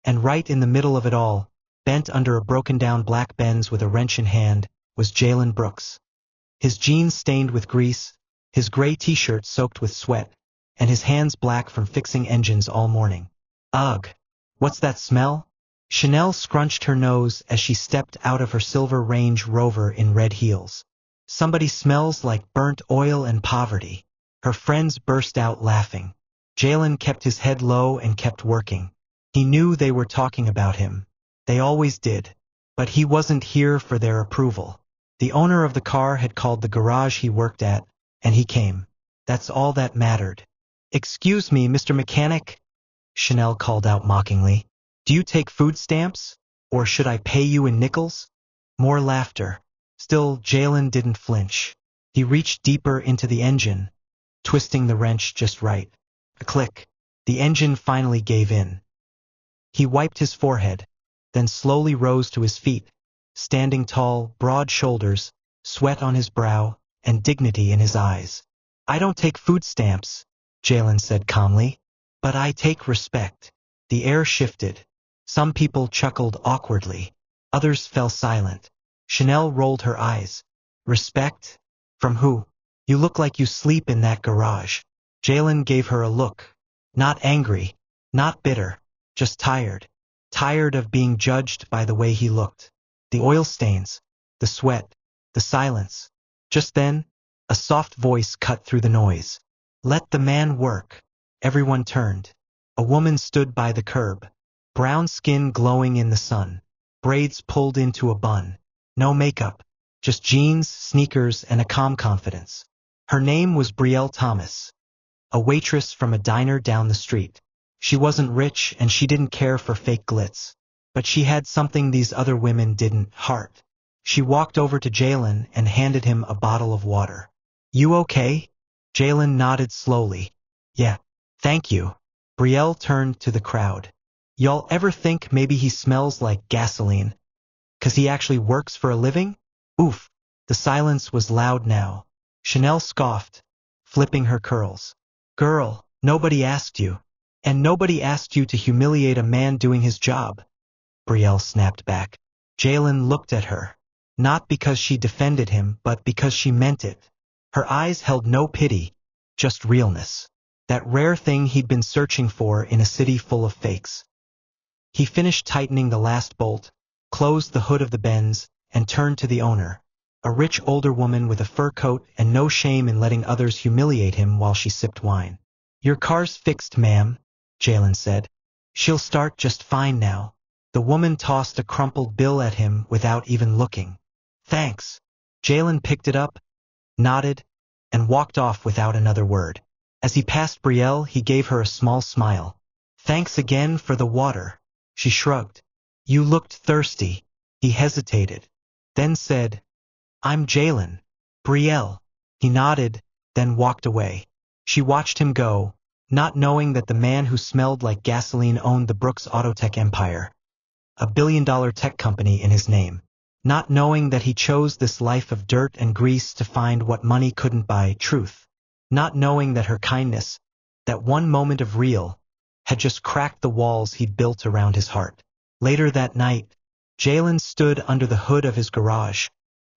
And right in the middle of it all, bent under a broken-down black Benz with a wrench in hand, was Jalen Brooks. His jeans stained with grease, his gray t-shirt soaked with sweat, and his hands black from fixing engines all morning. Ugh! What's that smell? Chanel scrunched her nose as she stepped out of her silver Range Rover in red heels. Somebody smells like burnt oil and poverty. Her friends burst out laughing. Jalen kept his head low and kept working. He knew they were talking about him. They always did. But he wasn't here for their approval. The owner of the car had called the garage he worked at, and he came. That's all that mattered. "Excuse me, Mr. Mechanic," Chanel called out mockingly. "Do you take food stamps? Or should I pay you in nickels?" More laughter. Still, Jalen didn't flinch. He reached deeper into the engine, twisting the wrench just right. A click. The engine finally gave in. He wiped his forehead, then slowly rose to his feet, standing tall, broad shoulders, sweat on his brow, and dignity in his eyes. "I don't take food stamps," Jalen said calmly, "but I take respect." The air shifted. Some people chuckled awkwardly. Others fell silent. Chanel rolled her eyes. "Respect? From who? You look like you sleep in that garage." Jalen gave her a look. Not angry, not bitter, just tired. Tired of being judged by the way he looked. The oil stains, the sweat, the silence. Just then, a soft voice cut through the noise. "Let the man work." Everyone turned. A woman stood by the curb. Brown skin glowing in the sun. Braids pulled into a bun. No makeup. Just jeans, sneakers, and a calm confidence. Her name was Brielle Thomas. A waitress from a diner down the street. She wasn't rich and she didn't care for fake glitz. But she had something these other women didn't: heart. She walked over to Jalen and handed him a bottle of water. "You okay?" Jalen nodded slowly. "Yeah, thank you." Brielle turned to the crowd. "Y'all ever think maybe he smells like gasoline? 'Cause he actually works for a living?" Oof. The silence was loud now. Chanel scoffed, flipping her curls. "Girl, nobody asked you. And nobody asked you to humiliate a man doing his job." Brielle snapped back. Jalen looked at her. Not because she defended him, but because she meant it. Her eyes held no pity, just realness. That rare thing he'd been searching for in a city full of fakes. He finished tightening the last bolt, closed the hood of the Benz, and turned to the owner. A rich older woman with a fur coat and no shame in letting others humiliate him while she sipped wine. "Your car's fixed, ma'am," Jalen said. "She'll start just fine now." The woman tossed a crumpled bill at him without even looking. "Thanks." Jalen picked it up, nodded, and walked off without another word. As he passed Brielle, he gave her a small smile. "Thanks again for the water." She shrugged. "You looked thirsty." He hesitated, then said, "I'm Jalen." "Brielle." He nodded, then walked away. She watched him go, not knowing that the man who smelled like gasoline owned the Brooks Autotech empire. A billion-dollar tech company in his name. Not knowing that he chose this life of dirt and grease to find what money couldn't buy: truth. Not knowing that her kindness, that one moment of real, had just cracked the walls he'd built around his heart. Later that night, Jalen stood under the hood of his garage,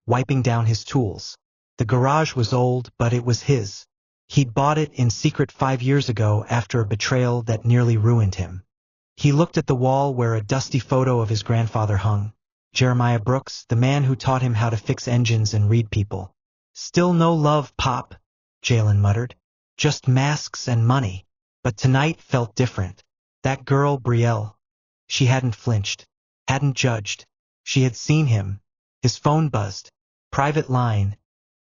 wiping down his tools. The garage was old, but it was his. He'd bought it in secret 5 years ago after a betrayal that nearly ruined him. He looked at the wall where a dusty photo of his grandfather hung. Jeremiah Brooks, the man who taught him how to fix engines and read people. "Still no love, Pop," Jalen muttered. "Just masks and money." But tonight felt different. That girl, Brielle. She hadn't flinched, hadn't judged. She had seen him. His phone buzzed. Private line.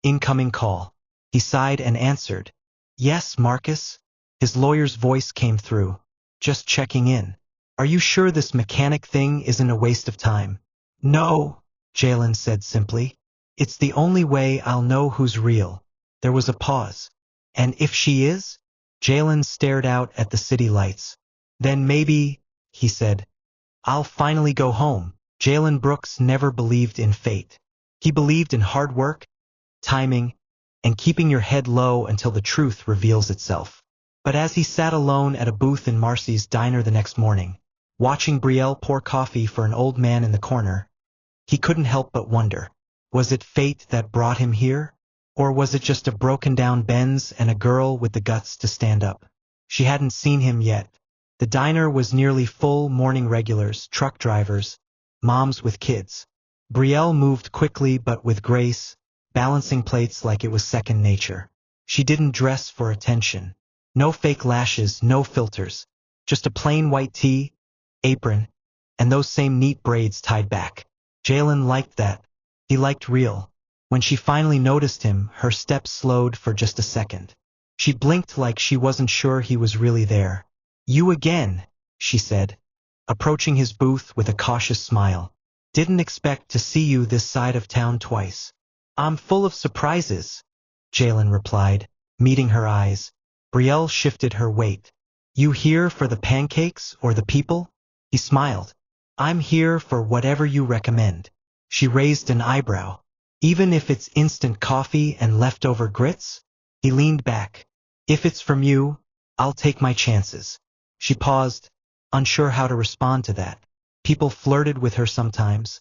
Incoming call. He sighed and answered. "Yes, Marcus." His lawyer's voice came through. "Just checking in. Are you sure this mechanic thing isn't a waste of time?" "No," Jalen said simply. "It's the only way I'll know who's real." There was a pause. "And if she is?" Jalen stared out at the city lights. "Then maybe," he said, "I'll finally go home." Jalen Brooks never believed in fate. He believed in hard work, timing, and keeping your head low until the truth reveals itself. But as he sat alone at a booth in Marcy's diner the next morning, watching Brielle pour coffee for an old man in the corner. He couldn't help but wonder, was it fate that brought him here? Or was it just a broken-down Benz and a girl with the guts to stand up? She hadn't seen him yet. The diner was nearly full, morning regulars, truck drivers, moms with kids. Brielle moved quickly but with grace, balancing plates like it was second nature. She didn't dress for attention. No fake lashes, no filters. Just a plain white tee, apron, and those same neat braids tied back. Jalen liked that. He liked real. When she finally noticed him, her steps slowed for just a second. She blinked like she wasn't sure he was really there. "You again," she said, approaching his booth with a cautious smile. "Didn't expect to see you this side of town twice." "I'm full of surprises," Jalen replied, meeting her eyes. Brielle shifted her weight. "You here for the pancakes or the people?" He smiled. "I'm here for whatever you recommend." She raised an eyebrow. "Even if it's instant coffee and leftover grits?" He leaned back. "If it's from you, I'll take my chances." She paused, unsure how to respond to that. People flirted with her sometimes,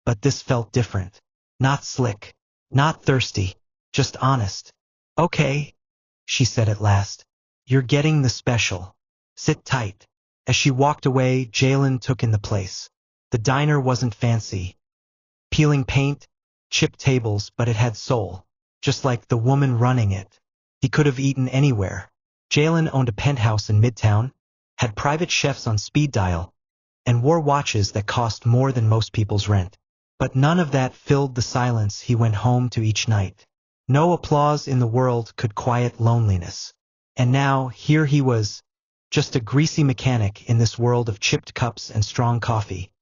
but this felt different. Not slick, not thirsty, just honest. "Okay," she said at last. "You're getting the special. Sit tight." As she walked away, Jalen took in the place. The diner wasn't fancy. Peeling paint, chipped tables, but it had soul. Just like the woman running it. He could have eaten anywhere. Jalen owned a penthouse in Midtown, had private chefs on speed dial, and wore watches that cost more than most people's rent. But none of that filled the silence he went home to each night. No applause in the world could quiet loneliness. And now, here he was, just a greasy mechanic in this world of chipped cups and strong coffee,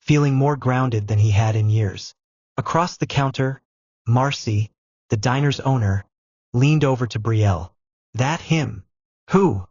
feeling more grounded than he had in years. Across the counter, Marcy, the diner's owner, leaned over to Brielle. "That him?" "Who?"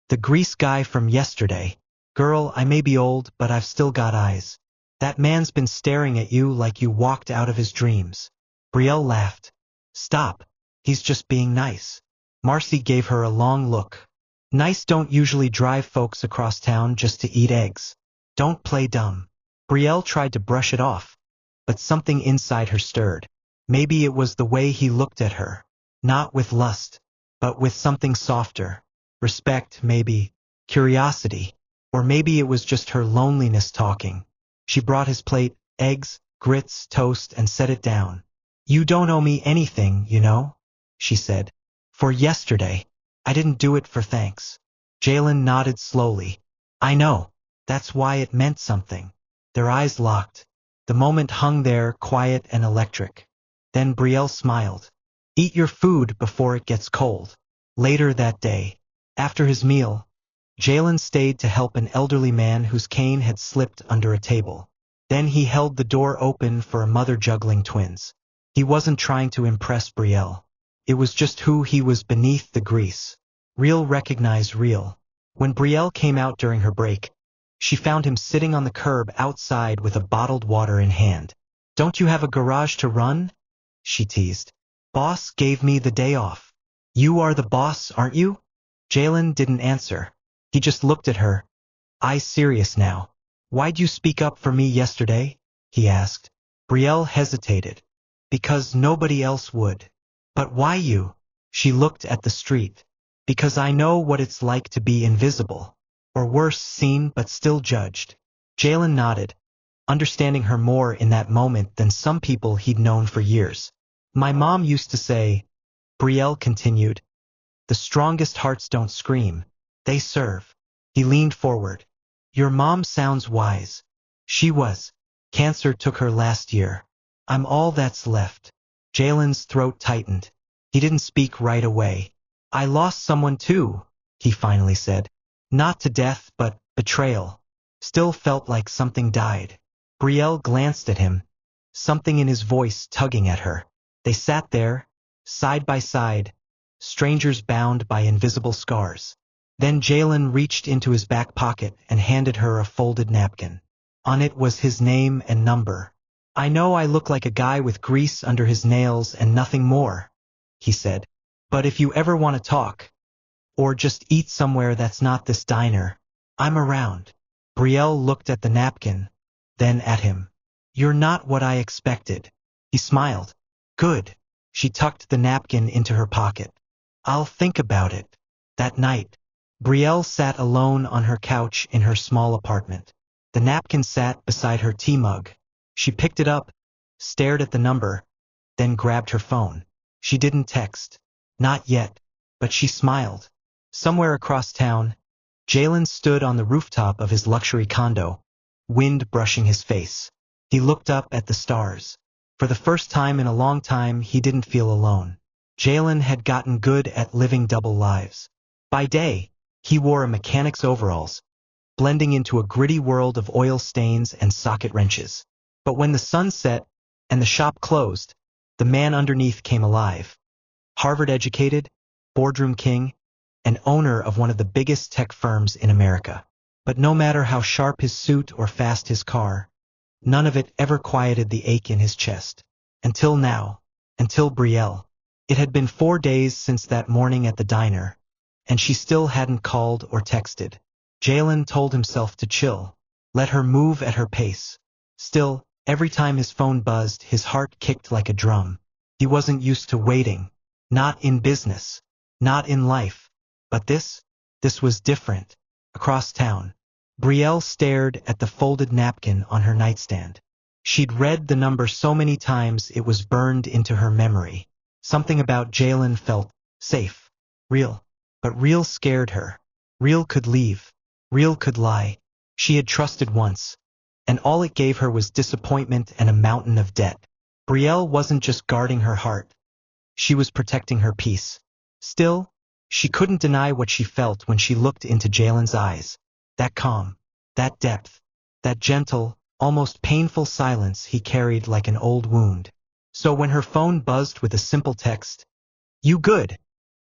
"The grease guy from yesterday. Girl, I may be old, but I've still got eyes. That man's been staring at you like you walked out of his dreams." Brielle laughed. "Stop. He's just being nice." Marcy gave her a long look. "Nice don't usually drive folks across town just to eat eggs. Don't play dumb." Brielle tried to brush it off, but something inside her stirred. Maybe it was the way he looked at her. Not with lust, but with something softer. Respect, maybe. Curiosity. Or maybe it was just her loneliness talking. She brought his plate, eggs, grits, toast, and set it down. "You don't owe me anything, you know," she said. "For yesterday. I didn't do it for thanks." Jalen nodded slowly. "I know. That's why it meant something." Their eyes locked. The moment hung there, quiet and electric. Then Brielle smiled. "Eat your food before it gets cold." Later that day, after his meal, Jalen stayed to help an elderly man whose cane had slipped under a table. Then he held the door open for a mother juggling twins. He wasn't trying to impress Brielle. It was just who he was beneath the grease. Real recognized real. When Brielle came out during her break, she found him sitting on the curb outside with a bottled water in hand. "Don't you have a garage to run?" she teased. "Boss gave me the day off." "You are the boss, aren't you?" Jalen didn't answer. He just looked at her, eyes serious now. "Why'd you speak up for me yesterday?" he asked. Brielle hesitated. "Because nobody else would." "But why you?" She looked at the street. "Because I know what it's like to be invisible. Or worse, seen but still judged." Jalen nodded, understanding her more in that moment than some people he'd known for years. "My mom used to say," Brielle continued, "the strongest hearts don't scream, they serve." He leaned forward. "Your mom sounds wise." She was. "Cancer took her last year. I'm all that's left." Jalen's throat tightened. He didn't speak right away. "I lost someone too," he finally said. "Not to death, but betrayal. Still felt like something died." Brielle glanced at him, something in his voice tugging at her. They sat there, side by side, strangers bound by invisible scars. Then Jalen reached into his back pocket and handed her a folded napkin. On it was his name and number. "I know I look like a guy with grease under his nails and nothing more," he said. "But if you ever want to talk, or just eat somewhere that's not this diner, I'm around." Brielle looked at the napkin, then at him. You're not what I expected. He smiled. Good. She tucked the napkin into her pocket. I'll think about it. That night, Brielle sat alone on her couch in her small apartment. The napkin sat beside her tea mug. She picked it up, stared at the number, then grabbed her phone. She didn't text. Not yet. But she smiled. Somewhere across town, Jalen stood on the rooftop of his luxury condo, wind brushing his face. He looked up at the stars. For the first time in a long time, he didn't feel alone. Jalen had gotten good at living double lives. By day, he wore a mechanic's overalls, blending into a gritty world of oil stains and socket wrenches. But when the sun set and the shop closed, the man underneath came alive. Harvard-educated, boardroom king, and owner of one of the biggest tech firms in America. But no matter how sharp his suit or fast his car, none of it ever quieted the ache in his chest. Until now. Until Brielle. It had been 4 days since that morning at the diner, and she still hadn't called or texted. Jalen told himself to chill, let her move at her pace. Still, every time his phone buzzed, his heart kicked like a drum. He wasn't used to waiting. Not in business. Not in life. But this was different. Across town, Brielle stared at the folded napkin on her nightstand. She'd read the number so many times it was burned into her memory. Something about Jalen felt safe, real. But real scared her. Real could leave. Real could lie. She had trusted once, and all it gave her was disappointment and a mountain of debt. Brielle wasn't just guarding her heart. She was protecting her peace. Still, she couldn't deny what she felt when she looked into Jalen's eyes. That calm, that depth, that gentle, almost painful silence he carried like an old wound. So when her phone buzzed with a simple text, "You good?"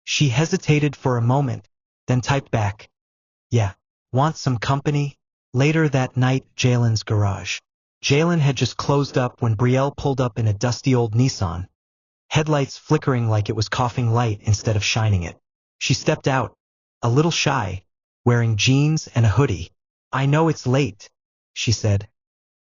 she hesitated for a moment, then typed back, "Yeah, want some company?" Later that night, Jalen's garage. Jalen had just closed up when Brielle pulled up in a dusty old Nissan, headlights flickering like it was coughing light instead of shining it. She stepped out, a little shy, wearing jeans and a hoodie. "I know it's late," she said,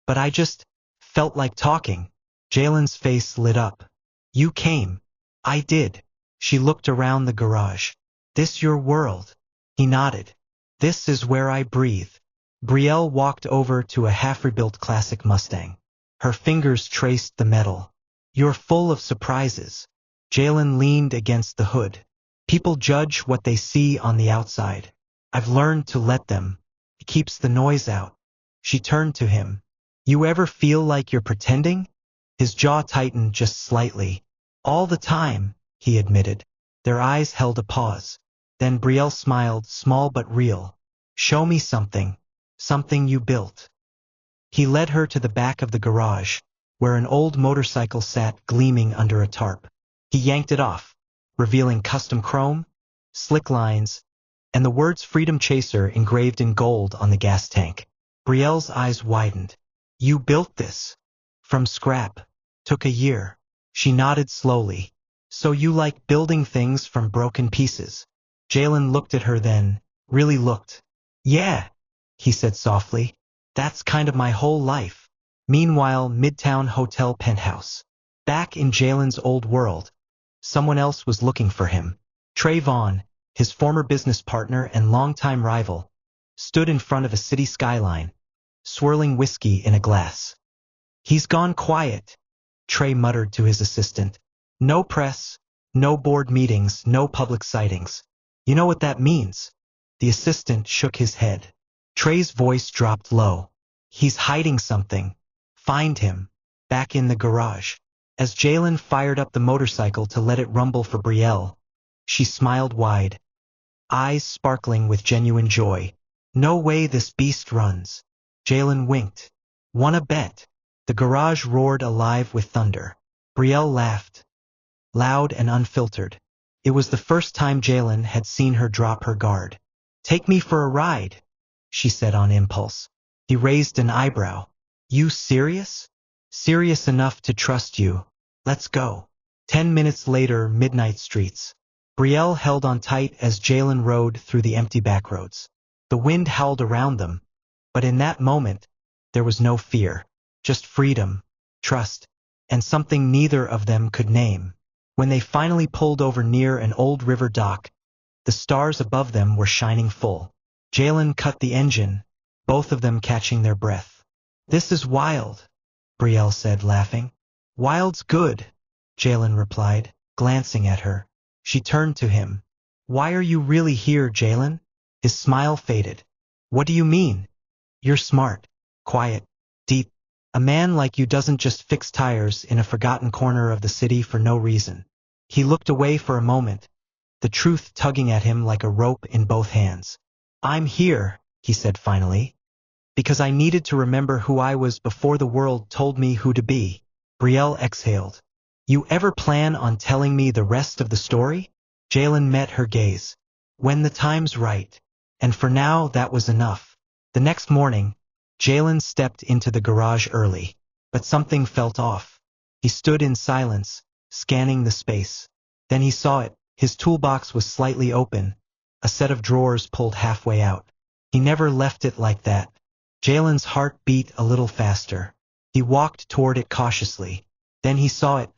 "but I just felt like talking." Jalen's face lit up. "You came." "I did." She looked around the garage. "This your world?" He nodded. "This is where I breathe." Brielle walked over to a half-rebuilt classic Mustang. Her fingers traced the metal. "You're full of surprises." Jalen leaned against the hood. "People judge what they see on the outside. I've learned to let them. It keeps the noise out." She turned to him. "You ever feel like you're pretending?" His jaw tightened just slightly. "All the time," he admitted. Their eyes held a pause. Then Brielle smiled, small but real. "Show me something. Something you built." He led her to the back of the garage, where an old motorcycle sat gleaming under a tarp. He yanked it off, revealing custom chrome, slick lines, and the words "Freedom Chaser" engraved in gold on the gas tank. Brielle's eyes widened. "You built this? From scrap? Took a year." She nodded slowly. "So you like building things from broken pieces?" Jalen looked at her then, really looked. "Yeah," he said softly. "That's kind of my whole life." Meanwhile, Midtown Hotel penthouse. Back in Jalen's old world, someone else was looking for him. Trayvon, his former business partner and longtime rival, stood in front of a city skyline, swirling whiskey in a glass. "He's gone quiet," Trey muttered to his assistant. "No press, no board meetings, no public sightings. You know what that means?" The assistant shook his head. Trey's voice dropped low. "He's hiding something. Find him." Back in the garage, as Jalen fired up the motorcycle to let it rumble for Brielle, she smiled wide, eyes sparkling with genuine joy. "No way this beast runs." Jalen winked. "Wanna bet?" The garage roared alive with thunder. Brielle laughed, loud and unfiltered. It was the first time Jalen had seen her drop her guard. "Take me for a ride," she said on impulse. He raised an eyebrow. "You serious?" "Serious enough to trust you. Let's go." 10 minutes later, midnight streets. Brielle held on tight as Jalen rode through the empty backroads. The wind howled around them, But in that moment, there was no fear, just freedom, trust, and something neither of them could name. When they finally pulled over near an old river dock, the stars above them were shining full. Jalen cut the engine, both of them catching their breath. "This is wild," Brielle said, laughing. "Wild's good," Jalen replied, glancing at her. She turned to him. "Why are you really here, Jalen?" His smile faded. "What do you mean? You're smart, quiet, deep. A man like you doesn't just fix tires in a forgotten corner of the city for no reason." He looked away for a moment, the truth tugging at him like a rope in both hands. "I'm here," he said finally, "because I needed to remember who I was before the world told me who to be." Brielle exhaled. "You ever plan on telling me the rest of the story?" Jalen met her gaze. "When the time's right. And for now that was enough." The next morning, Jalen stepped into the garage early, but something felt off. He stood in silence, scanning the space. Then he saw it. His toolbox was slightly open, a set of drawers pulled halfway out. He never left it like that. Jalen's heart beat a little faster. He walked toward it cautiously. Then he saw it,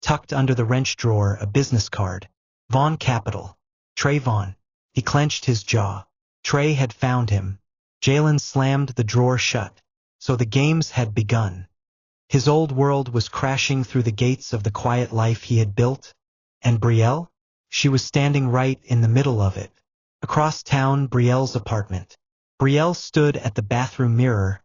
tucked under the wrench drawer, a business card. Vaughn Capital. Trey Vaughn. He clenched his jaw. Trey had found him. Jalen slammed the drawer shut. So the games had begun. His old world was crashing through the gates of the quiet life he had built. And Brielle? She was standing right in the middle of it. Across town, Brielle's apartment. Brielle stood at the bathroom mirror,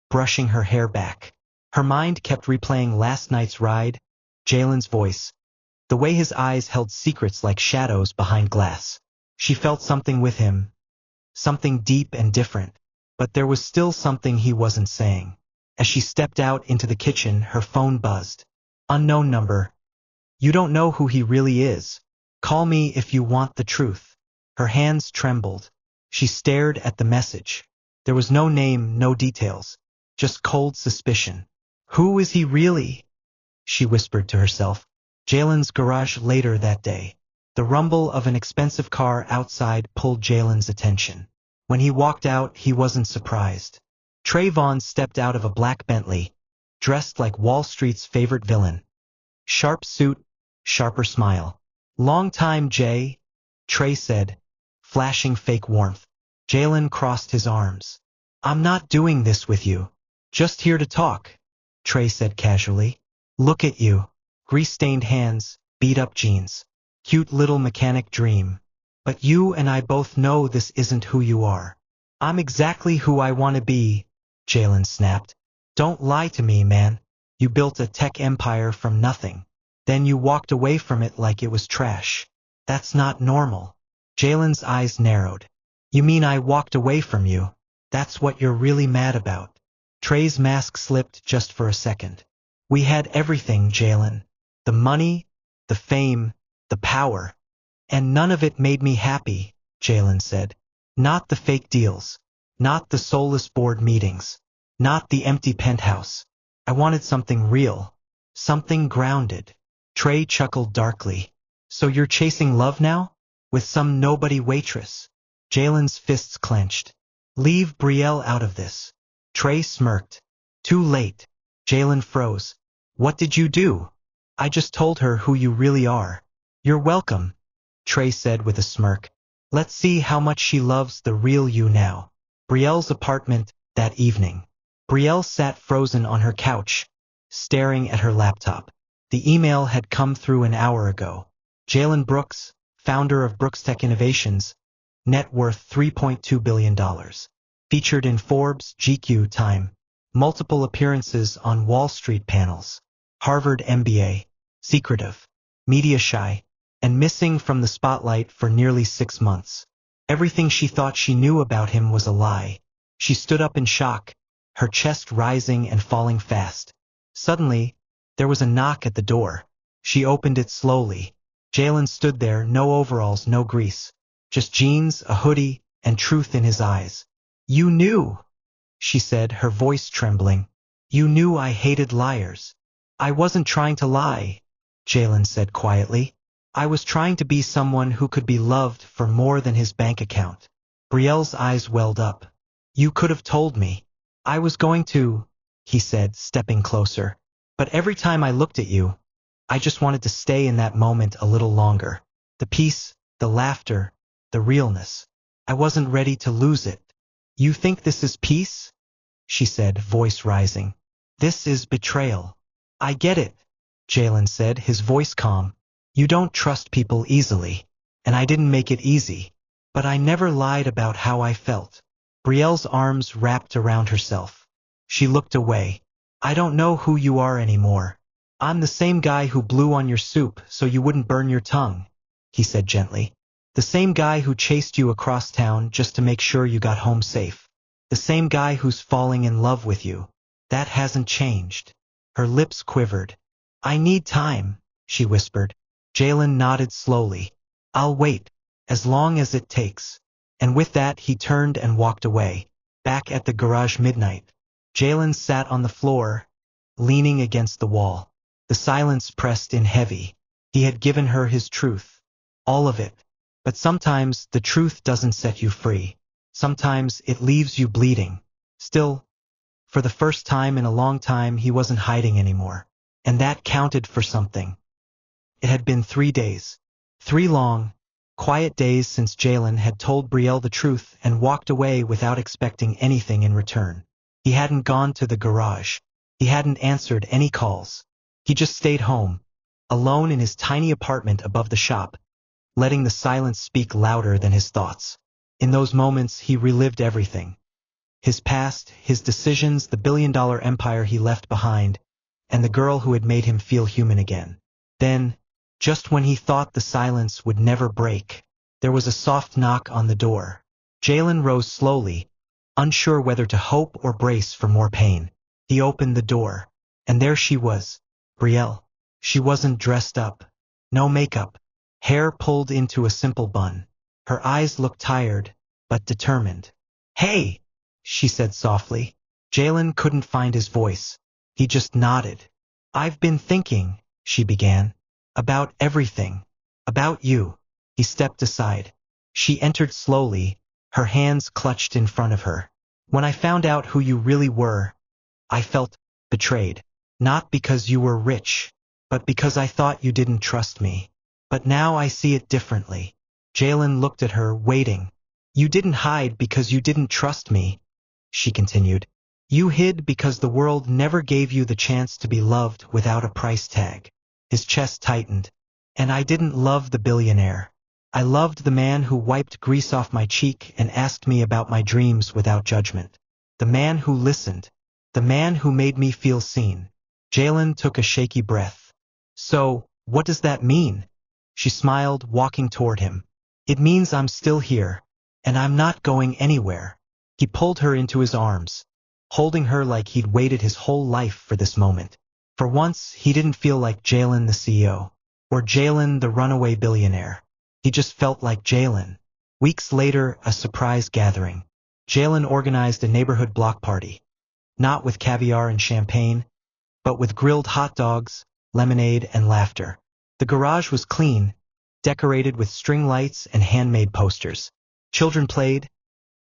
brushing her hair back. Her mind kept replaying last night's ride, Jalen's voice, the way his eyes held secrets like shadows behind glass. She felt something with him, something deep and different, but there was still something he wasn't saying. As she stepped out into the kitchen, her phone buzzed. "Unknown number. You don't know who he really is. Call me if you want the truth." Her hands trembled. She stared at the message. There was no name, no details, just cold suspicion. "Who is he really?" she whispered to herself. Jalen's garage later that day. The rumble of an expensive car outside pulled Jalen's attention. When he walked out, he wasn't surprised. Trey Vaughn stepped out of a black Bentley, dressed like Wall Street's favorite villain. Sharp suit, sharper smile. "Long time, Jay," Trey said, flashing fake warmth. Jalen crossed his arms. "I'm not doing this with you. Just here to talk," Trey said casually. "Look at you. Grease-stained hands, beat-up jeans. Cute little mechanic dream. But you and I both know this isn't who you are." "I'm exactly who I want to be," Jalen snapped. "Don't lie to me, man. You built a tech empire from nothing. Then you walked away from it like it was trash. That's not normal." Jalen's eyes narrowed. "You mean I walked away from you? That's what you're really mad about?" Trey's mask slipped just for a second. "We had everything, Jalen. The money, the fame, the power. And none of it made me happy," Jalen said. "Not the fake deals. Not the soulless board meetings. Not the empty penthouse. I wanted something real. Something grounded." Trey chuckled darkly. "So you're chasing love now? With some nobody waitress?" Jalen's fists clenched. "Leave Brielle out of this." Trey smirked. "Too late." Jalen froze. "What did you do?" "I just told her who you really are." "You're welcome," Trey said with a smirk. "Let's see how much she loves the real you now." Brielle's apartment, that evening. Brielle sat frozen on her couch, staring at her laptop. The email had come through an hour ago. Jalen Brooks, founder of Brooks Tech Innovations, net worth $3.2 billion. Featured in Forbes, GQ, Time. Multiple appearances on Wall Street panels. Harvard MBA. Secretive. Media shy. And missing from the spotlight for nearly 6 months. Everything she thought she knew about him was a lie. She stood up in shock, her chest rising and falling fast. Suddenly, there was a knock at the door. She opened it slowly. Jalen stood there, no overalls, no grease. Just jeans, a hoodie, and truth in his eyes. "You knew," she said, her voice trembling. "You knew I hated liars." "I wasn't trying to lie," Jalen said quietly. "I was trying to be someone who could be loved for more than his bank account." Brielle's eyes welled up. You could have told me. I was going to, he said, stepping closer. But every time I looked at you, I just wanted to stay in that moment a little longer. The peace, the laughter, the realness. I wasn't ready to lose it. You think this is peace? She said, voice rising. This is betrayal. I get it, Jalen said, his voice calm. You don't trust people easily, and I didn't make it easy. But I never lied about how I felt. Brielle's arms wrapped around herself. She looked away. I don't know who you are anymore. I'm the same guy who blew on your soup so you wouldn't burn your tongue, he said gently. The same guy who chased you across town just to make sure you got home safe. The same guy who's falling in love with you. That hasn't changed. Her lips quivered. I need time, she whispered. Jalen nodded slowly. I'll wait, as long as it takes. And with that he turned and walked away. Back at the garage midnight. Jalen sat on the floor, leaning against the wall. The silence pressed in heavy. He had given her his truth. All of it. But sometimes the truth doesn't set you free. Sometimes it leaves you bleeding. Still, for the first time in a long time he wasn't hiding anymore. And that counted for something. It had been 3 days. 3 long, quiet days since Jalen had told Brielle the truth and walked away without expecting anything in return. He hadn't gone to the garage. He hadn't answered any calls. He just stayed home, alone in his tiny apartment above the shop, letting the silence speak louder than his thoughts. In those moments he relived everything. His past, his decisions, the billion-dollar empire he left behind, and the girl who had made him feel human again. Then, just when he thought the silence would never break, there was a soft knock on the door. Jalen rose slowly, unsure whether to hope or brace for more pain. He opened the door, and there she was, Brielle. She wasn't dressed up. No makeup. Hair pulled into a simple bun. Her eyes looked tired, but determined. Hey, she said softly. Jalen couldn't find his voice. He just nodded. I've been thinking, she began, about everything. About you. He stepped aside. She entered slowly, her hands clutched in front of her. When I found out who you really were, I felt betrayed. Not because you were rich, but because I thought you didn't trust me. But now I see it differently. Jalen looked at her, waiting. You didn't hide because you didn't trust me, she continued. You hid because the world never gave you the chance to be loved without a price tag. His chest tightened. And I didn't love the billionaire. I loved the man who wiped grease off my cheek and asked me about my dreams without judgment. The man who listened. The man who made me feel seen. Jalen took a shaky breath. So, what does that mean? She smiled, walking toward him. It means I'm still here, and I'm not going anywhere. He pulled her into his arms, holding her like he'd waited his whole life for this moment. For once, he didn't feel like Jalen the CEO, or Jalen the runaway billionaire. He just felt like Jalen. Weeks later, a surprise gathering. Jalen organized a neighborhood block party. Not with caviar and champagne, but with grilled hot dogs, lemonade, and laughter. The garage was clean, decorated with string lights and handmade posters. Children played,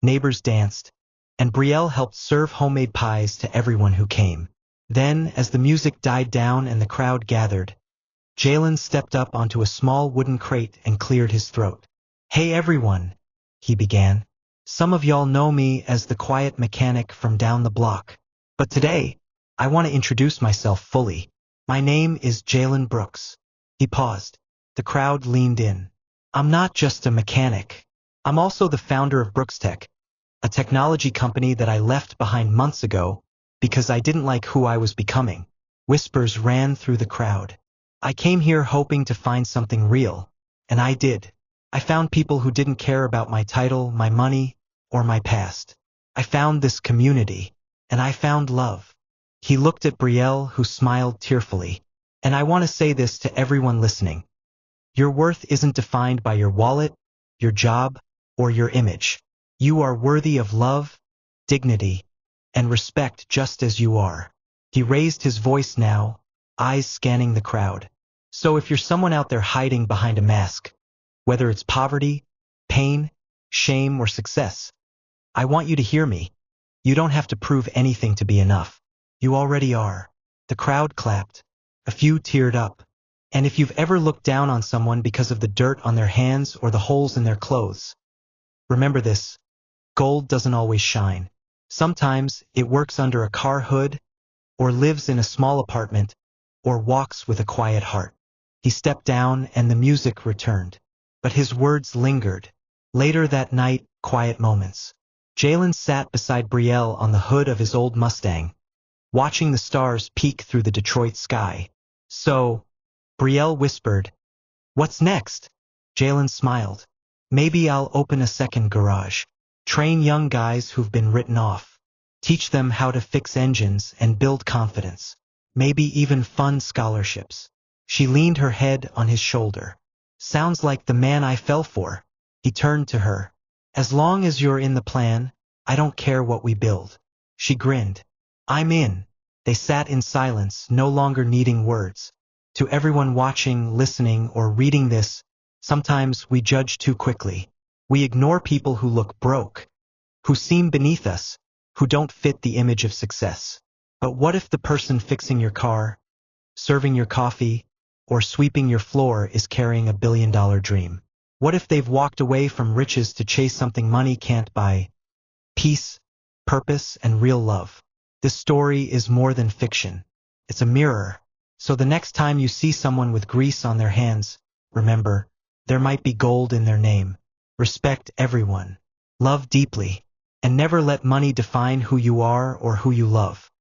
neighbors danced, and Brielle helped serve homemade pies to everyone who came. Then, as the music died down and the crowd gathered, Jalen stepped up onto a small wooden crate and cleared his throat. Hey everyone, he began. Some of y'all know me as the quiet mechanic from down the block. But today, I want to introduce myself fully. My name is Jalen Brooks. He paused. The crowd leaned in. I'm not just a mechanic. I'm also the founder of Brooks Tech, a technology company that I left behind months ago because I didn't like who I was becoming. Whispers ran through the crowd. I came here hoping to find something real, and I did. I found people who didn't care about my title, my money, or my past. I found this community, and I found love. He looked at Brielle, who smiled tearfully. And I want to say this to everyone listening. Your worth isn't defined by your wallet, your job, or your image. You are worthy of love, dignity, and respect just as you are. He raised his voice now, eyes scanning the crowd. So if you're someone out there hiding behind a mask, whether it's poverty, pain, shame, or success, I want you to hear me. You don't have to prove anything to be enough. You already are. The crowd clapped. A few teared up. And if you've ever looked down on someone because of the dirt on their hands or the holes in their clothes, remember this: gold doesn't always shine. Sometimes it works under a car hood, or lives in a small apartment, or walks with a quiet heart. He stepped down and the music returned. But his words lingered. Later that night, quiet moments. Jalen sat beside Brielle on the hood of his old Mustang, watching the stars peek through the Detroit sky. So, Brielle whispered, "What's next?" Jalen smiled. "Maybe I'll open a second garage. Train young guys who've been written off. Teach them how to fix engines and build confidence. Maybe even fund scholarships." She leaned her head on his shoulder. "Sounds like the man I fell for." He turned to her. "As long as you're in the plan, I don't care what we build." She grinned. "I'm in." They sat in silence, no longer needing words. To everyone watching, listening, or reading this, sometimes we judge too quickly. We ignore people who look broke, who seem beneath us, who don't fit the image of success. But what if the person fixing your car, serving your coffee, or sweeping your floor is carrying a billion-dollar dream? What if they've walked away from riches to chase something money can't buy? Peace, purpose, and real love. This story is more than fiction. It's a mirror. So the next time you see someone with grease on their hands, remember, there might be gold in their name. Respect everyone. Love deeply. And never let money define who you are or who you love.